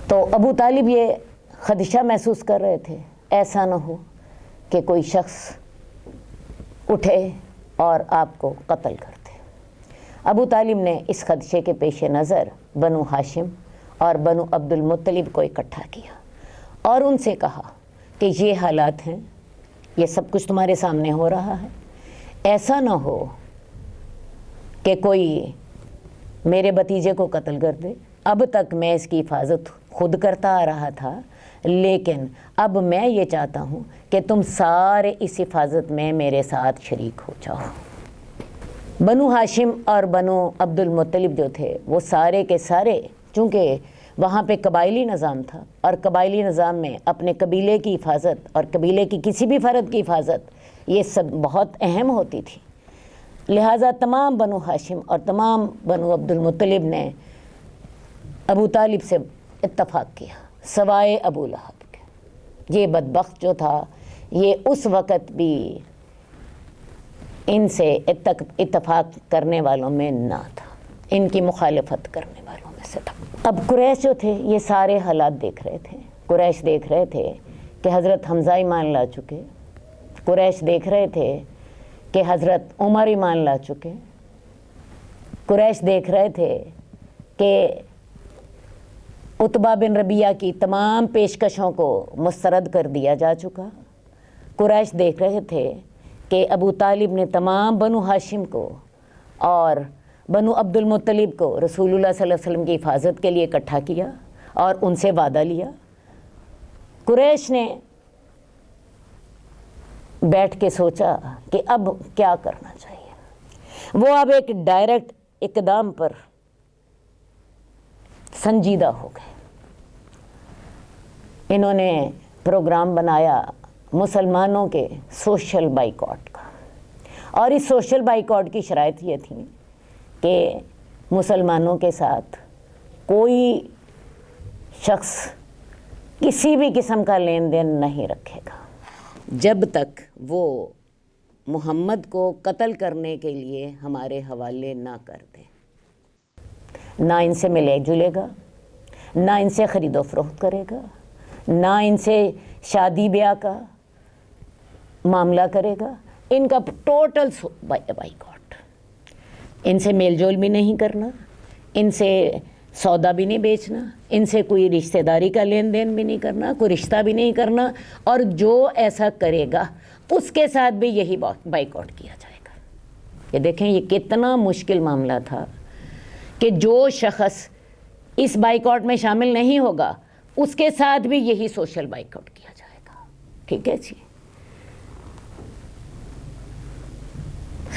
تو ابو طالب یہ خدشہ محسوس کر رہے تھے ایسا نہ ہو کہ کوئی شخص اٹھے اور آپ کو قتل کر دے۔ ابو طالب نے اس خدشے کے پیش نظر بنو ہاشم اور بنو عبد المطلب کو اکٹھا کیا اور ان سے کہا کہ یہ حالات ہیں، یہ سب کچھ تمہارے سامنے ہو رہا ہے، ایسا نہ ہو کہ کوئی میرے بھتیجے کو قتل کر دے۔ اب تک میں اس کی حفاظت خود کرتا آ رہا تھا، لیکن اب میں یہ چاہتا ہوں کہ تم سارے اس حفاظت میں میرے ساتھ شریک ہو جاؤ۔ بنو ہاشم اور بنو عبد المطلب جو تھے وہ سارے کے سارے، چونکہ وہاں پہ قبائلی نظام تھا اور قبائلی نظام میں اپنے قبیلے کی حفاظت اور قبیلے کی کسی بھی فرد کی حفاظت یہ سب بہت اہم ہوتی تھی، لہٰذا تمام بنو ہاشم اور تمام بنو عبد المطلب نے ابو طالب سے اتفاق کیا سوائے ابو لہب کے۔ یہ بدبخت جو تھا یہ اس وقت بھی ان سے اتفاق کرنے والوں میں نہ تھا، ان کی مخالفت کرنے والوں میں سے تھا۔ اب قریش جو تھے یہ سارے حالات دیکھ رہے تھے۔ قریش دیکھ رہے تھے کہ حضرت حمزہ ایمان لا چکے، قریش دیکھ رہے تھے کہ حضرت عمر ایمان لا چکے، قریش دیکھ رہے تھے کہ عتبہ بن ربیعہ کی تمام پیشکشوں کو مسترد کر دیا جا چکا، قریش دیکھ رہے تھے کہ ابو طالب نے تمام بنو ہاشم کو اور بنو عبد المطلب کو رسول اللہ صلی اللہ علیہ وسلم کی حفاظت کے لیے اکٹھا کیا اور ان سے وعدہ لیا۔ قریش نے بیٹھ کے سوچا کہ اب کیا کرنا چاہیے۔ وہ اب ایک ڈائریکٹ اقدام پر سنجیدہ ہو گئے۔ انہوں نے پروگرام بنایا مسلمانوں کے سوشل بائیکاٹ کا، اور اس سوشل بائیکاٹ کی شرائط یہ تھی کہ مسلمانوں کے ساتھ کوئی شخص کسی بھی قسم کا لین دین نہیں رکھے گا جب تک وہ محمد کو قتل کرنے کے لیے ہمارے حوالے نہ کر دے۔ نہ ان سے ملے جلے گا، نہ ان سے خرید و فروخت کرے گا، نہ ان سے شادی بیاہ کا معاملہ کرے گا، ان کا ٹوٹل بائیکاٹ۔ ان سے میل جول بھی نہیں کرنا، ان سے سودا بھی نہیں بیچنا، ان سے کوئی رشتہ داری کا لین دین بھی نہیں کرنا، کوئی رشتہ بھی نہیں کرنا، اور جو ایسا کرے گا اس کے ساتھ بھی یہی بائیکاٹ کیا جائے گا۔ یہ دیکھیں یہ کتنا مشکل معاملہ تھا کہ جو شخص اس بائیکاٹ میں شامل نہیں ہوگا اس کے ساتھ بھی یہی سوشل بائیکاٹ کیا جائے گا۔ ٹھیک ہے جی،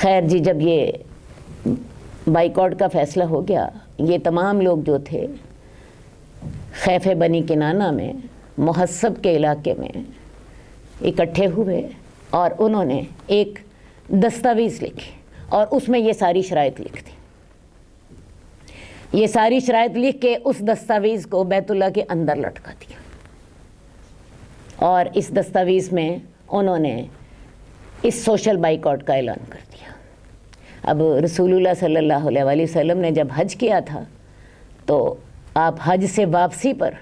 خیر جی، جب یہ بائیکاٹ کا فیصلہ ہو گیا، یہ تمام لوگ جو تھے خیف بنی کنانہ میں محصب کے علاقے میں اکٹھے ہوئے اور انہوں نے ایک دستاویز لکھی اور اس میں یہ ساری شرائط لکھ دی۔ یہ ساری شرائط لکھ کے اس دستاویز کو بیت اللہ کے اندر لٹکا دیا، اور اس دستاویز میں انہوں نے اس سوشل بائیکاٹ کا اعلان کر دیا۔ اب رسول اللہ صلی اللہ علیہ وآلہ وسلم نے جب حج کیا تھا تو آپ حج سے واپسی پر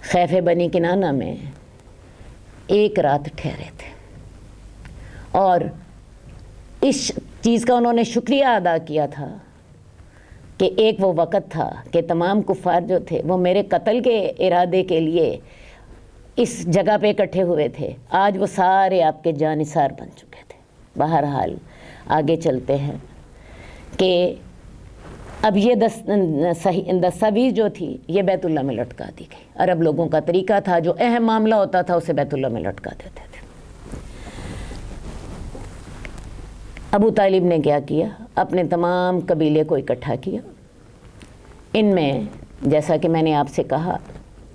خیف بنی کنانہ میں ایک رات ٹھہرے تھے، اور اس چیز کا انہوں نے شکریہ ادا کیا تھا کہ ایک وہ وقت تھا کہ تمام کفار جو تھے وہ میرے قتل کے ارادے کے لیے اس جگہ پہ اکٹھے ہوئے تھے، آج وہ سارے آپ کے جانثار بن چکے تھے۔ بہرحال آگے چلتے ہیں کہ اب یہ دستاویز جو تھی یہ بیت اللہ میں لٹکا دی گئی۔ عرب لوگوں کا طریقہ تھا جو اہم معاملہ ہوتا تھا اسے بیت اللہ میں لٹکا دیتے تھے۔ ابو طالب نے کیا کیا؟ اپنے تمام قبیلے کو اکٹھا کیا۔ ان میں جیسا کہ میں نے آپ سے کہا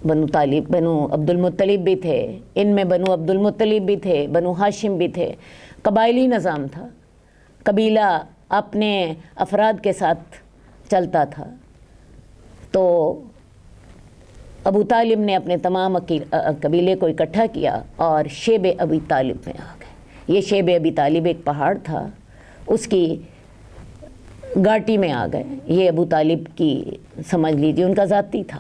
بنو عبد المطلب بھی تھے، ان میں بنو عبد المطلب بھی تھے، بنو ہاشم بھی تھے، قبائلی نظام تھا، قبیلہ اپنے افراد کے ساتھ چلتا تھا۔ تو ابو طالب نے اپنے تمام قبیلے کو اکٹھا کیا اور شیب ابی طالب میں آ گئے۔ یہ شیب ابی طالب ایک پہاڑ تھا، اس کی گھاٹی میں آ گئے۔ یہ ابو طالب کی سمجھ لیجیے ان کا ذاتی تھا،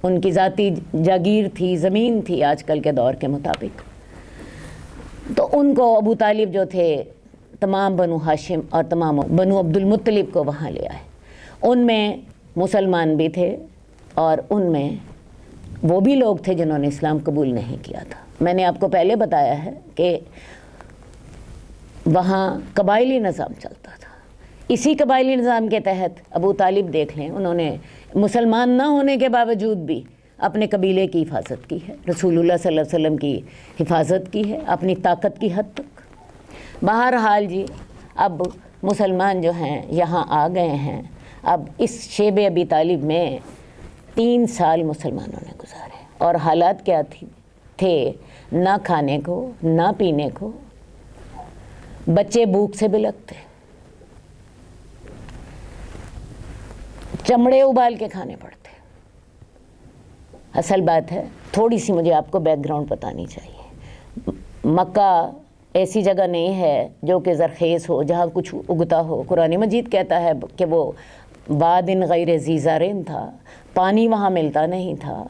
ان کی ذاتی جاگیر تھی، زمین تھی آج کل کے دور کے مطابق. تو ان کو ابو طالب جو تھے تمام بنو ہاشم اور تمام بنو عبد المطلب کو وہاں لے آئے. ان میں مسلمان بھی تھے اور ان میں وہ بھی لوگ تھے جنہوں نے اسلام قبول نہیں کیا تھا. میں نے آپ کو پہلے بتایا ہے کہ وہاں قبائلی نظام چلتا تھا. اسی قبائلی نظام کے تحت ابو طالب دیکھ لیں، انہوں نے مسلمان نہ ہونے کے باوجود بھی اپنے قبیلے کی حفاظت کی ہے، رسول اللہ صلی اللہ علیہ وسلم کی حفاظت کی ہے اپنی طاقت کی حد تک. بہرحال جی اب مسلمان جو ہیں یہاں آ گئے ہیں. اب اس شیب ابی طالب میں 3 سال مسلمانوں نے گزارے اور حالات کیا تھے؟ نہ کھانے کو نہ پینے کو، بچے بھوک سے بلکتے، چمڑے ابال کے کھانے پڑتے. اصل بات ہے، تھوڑی سی مجھے آپ کو بیک گراؤنڈ بتانی چاہیے. مکہ ایسی جگہ نہیں ہے جو کہ زرخیز ہو، جہاں کچھ اگتا ہو. قرآن مجید کہتا ہے کہ وہ وادٍ غیر ذی زرع تھا، پانی وہاں ملتا نہیں تھا.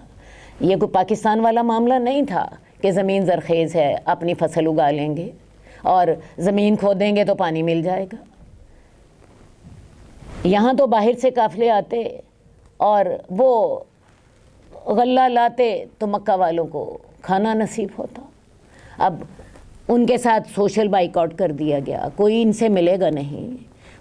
یہ کوئی پاکستان والا معاملہ نہیں تھا کہ زمین زرخیز ہے اپنی فصل اگا لیں گے اور زمین کھودیں گے تو پانی مل جائے گا. یہاں تو باہر سے قافلے آتے اور وہ غلہ لاتے تو مکہ والوں کو کھانا نصیب ہوتا. اب ان کے ساتھ سوشل بائیکاٹ کر دیا گیا. کوئی ان سے ملے گا نہیں،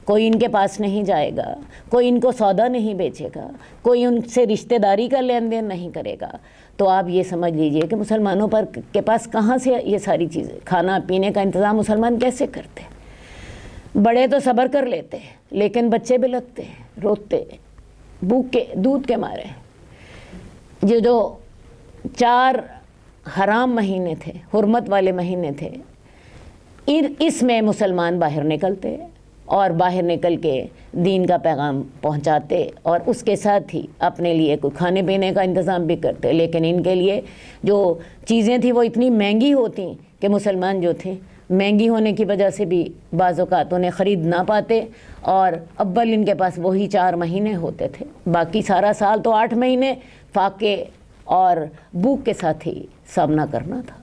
کوئی ان کے پاس نہیں جائے گا، کوئی ان کو سودا نہیں بیچے گا، کوئی ان سے رشتہ داری کا لین دین نہیں کرے گا. تو آپ یہ سمجھ لیجئے کہ مسلمانوں کے پاس کہاں سے یہ ساری چیزیں، کھانا پینے کا انتظام مسلمان کیسے کرتے؟ بڑے تو صبر کر لیتے لیکن بچے بلکتے، روتے، بھوک کے دودھ کے مارے. یہ جو 4 حرام مہینے تھے، حرمت والے مہینے تھے، اس میں مسلمان باہر نکلتے اور باہر نکل کے دین کا پیغام پہنچاتے اور اس کے ساتھ ہی اپنے لیے کوئی کھانے پینے کا انتظام بھی کرتے. لیکن ان کے لیے جو چیزیں تھیں وہ اتنی مہنگی ہوتی کہ مسلمان جو تھے مہنگی ہونے کی وجہ سے بھی بعض اوقات انہیں خرید نہ پاتے. اور اول ان کے پاس وہی 4 مہینے ہوتے تھے، باقی سارا سال تو 8 مہینے فاقے اور بھوک کے ساتھ ہی سامنا کرنا تھا.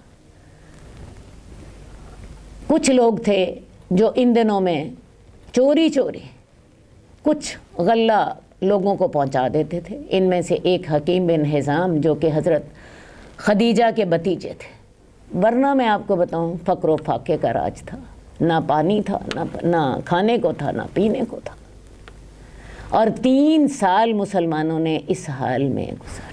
کچھ لوگ تھے جو ان دنوں میں چوری کچھ غلہ لوگوں کو پہنچا دیتے تھے. ان میں سے ایک حکیم بن حزام جو کہ حضرت خدیجہ کے بھتیجے تھے. ورنہ میں آپ کو بتاؤں فقر و فاقے کا راج تھا، نہ پانی تھا، نہ کھانے کو تھا، نہ پینے کو تھا. اور 3 سال مسلمانوں نے اس حال میں گزارے.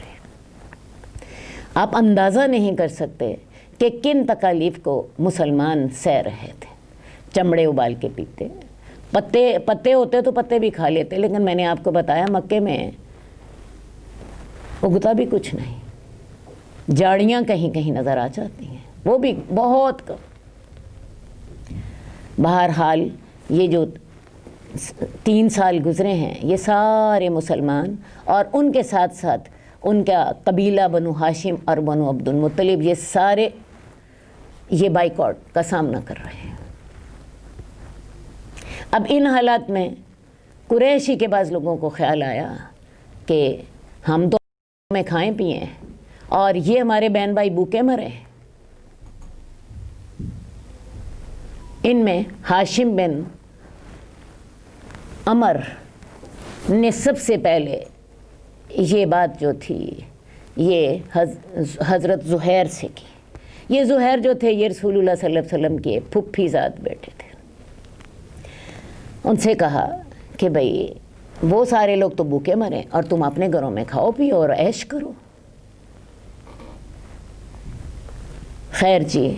آپ اندازہ نہیں کر سکتے کہ کن تکالیف کو مسلمان سہ رہے تھے. چمڑے ابال کے پیتے، پتے ہوتے تو پتے بھی کھا لیتے. لیکن میں نے آپ کو بتایا مکے میں اگتا بھی کچھ نہیں، جاڑیاں کہیں کہیں نظر آ جاتی ہیں، وہ بھی بہت کم. بہرحال یہ جو 3 سال گزرے ہیں یہ سارے مسلمان اور ان کے ساتھ ساتھ ان کا قبیلہ بنو ہاشم اور بنو عبد المطلب یہ سارے یہ بائیکاٹ کا سامنا کر رہے ہیں. اب ان حالات میں قریشی کے بعض لوگوں کو خیال آیا کہ ہم تو میں کھائیں پئیں اور یہ ہمارے بہن بھائی بھوکے مرے. ان میں ہاشم بن عمر نے سب سے پہلے یہ بات جو تھی یہ حضرت زہیر سے کی. یہ زہیر جو تھے یہ رسول اللہ صلی اللہ علیہ وسلم کے پھپھی زاد بیٹے تھے. ان سے کہا کہ بھئی وہ سارے لوگ تو بھوکے مرے اور تم اپنے گھروں میں کھاؤ پیو اور عیش کرو. خیر جی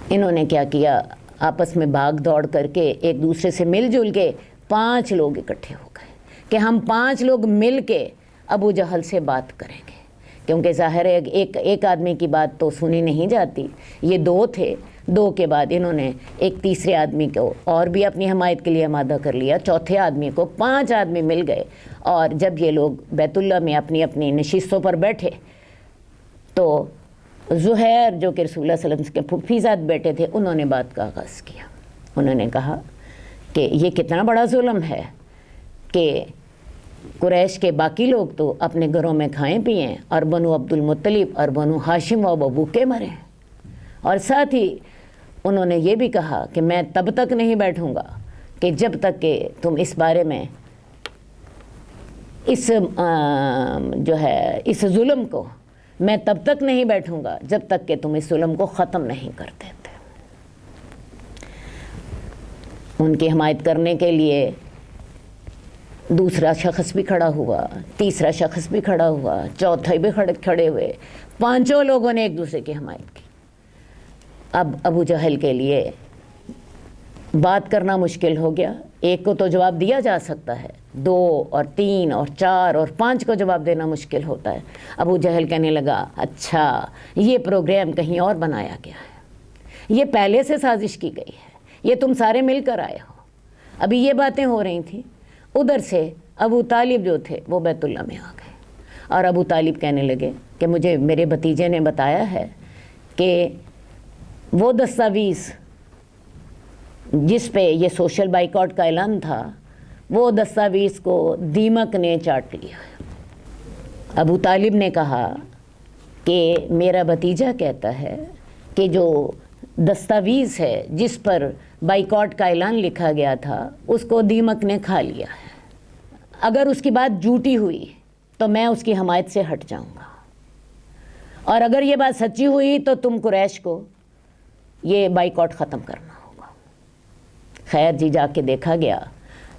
انہوں نے کیا کیا، آپس میں بھاگ دوڑ کر کے ایک دوسرے سے مل جل کے 5 لوگ اکٹھے ہو گئے کہ ہم 5 لوگ مل کے ابو جہل سے بات کریں گے. کیونکہ ظاہر ہے ایک آدمی کی بات تو سنی نہیں جاتی. یہ 2 تھے، 2 کے بعد انہوں نے ایک تیسرے آدمی کو اور بھی اپنی حمایت کے لیے آمادہ کر لیا. چوتھے آدمی کو 5 آدمی مل گئے اور جب یہ لوگ بیت اللہ میں اپنی اپنی نشستوں پر بیٹھے تو زہیر جو کہ رسول اللہ صلی اللہ علیہ وسلم کے پھپھی زاد بیٹے تھے انہوں نے بات کا آغاز کیا. انہوں نے کہا کہ یہ کتنا بڑا ظلم ہے کہ قریش کے باقی لوگ تو اپنے گھروں میں کھائیں پئیں اور بنو عبد المطلب اور بنو ہاشم و بھوکے مرے. اور ساتھ ہی انہوں نے یہ بھی کہا کہ میں تب تک نہیں بیٹھوں گا کہ جب تک کہ تم اس بارے میں اس ظلم کو، میں تب تک نہیں بیٹھوں گا جب تک کہ تم اس ظلم کو ختم نہیں کر دیتے. ان کی حمایت کرنے کے لیے دوسرا شخص بھی کھڑا ہوا، تیسرا شخص بھی کھڑا ہوا، چوتھے بھی کھڑے ہوئے، پانچوں لوگوں نے ایک دوسرے کی حمایت کی. اب ابو جہل کے لیے بات کرنا مشکل ہو گیا. ایک کو تو جواب دیا جا سکتا ہے، 2 اور 3 اور 4 اور 5 کو جواب دینا مشکل ہوتا ہے. ابو جہل کہنے لگا اچھا یہ پروگرام کہیں اور بنایا گیا ہے، یہ پہلے سے سازش کی گئی ہے، یہ تم سارے مل کر آئے ہو. ابھی یہ باتیں ہو رہی تھیں، ادھر سے ابو طالب جو تھے وہ بیت اللہ میں آ گئے اور ابو طالب کہنے لگے کہ مجھے میرے بھتیجے نے بتایا ہے کہ وہ دستاویز جس پہ یہ سوشل بائیکاٹ کا اعلان تھا، وہ دستاویز کو دیمک نے چاٹ لیا ہے. ابو طالب نے کہا کہ میرا بھتیجا کہتا ہے کہ جو دستاویز ہے جس پر بائیکاٹ کا اعلان لکھا گیا تھا اس کو دیمک نے کھا لیا ہے. اگر اس کی بات جھوٹی ہوئی تو میں اس کی حمایت سے ہٹ جاؤں گا، اور اگر یہ بات سچی ہوئی تو تم قریش کو یہ بائیکاٹ ختم کرنا ہوگا. خیر جی، جا کے دیکھا گیا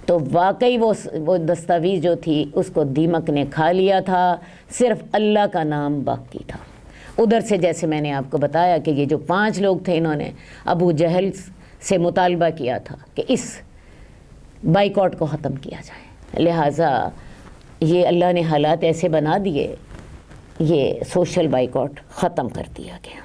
تو واقعی وہ دستاویز جو تھی اس کو دیمک نے کھا لیا تھا، صرف اللہ کا نام باقی تھا. ادھر سے جیسے میں نے آپ کو بتایا کہ یہ جو 5 لوگ تھے، انہوں نے ابو جہل سے مطالبہ کیا تھا کہ اس بائیکاٹ کو ختم کیا جائے. لہٰذا یہ اللہ نے حالات ایسے بنا دیے، یہ سوشل بائیکاٹ ختم کر دیا گیا.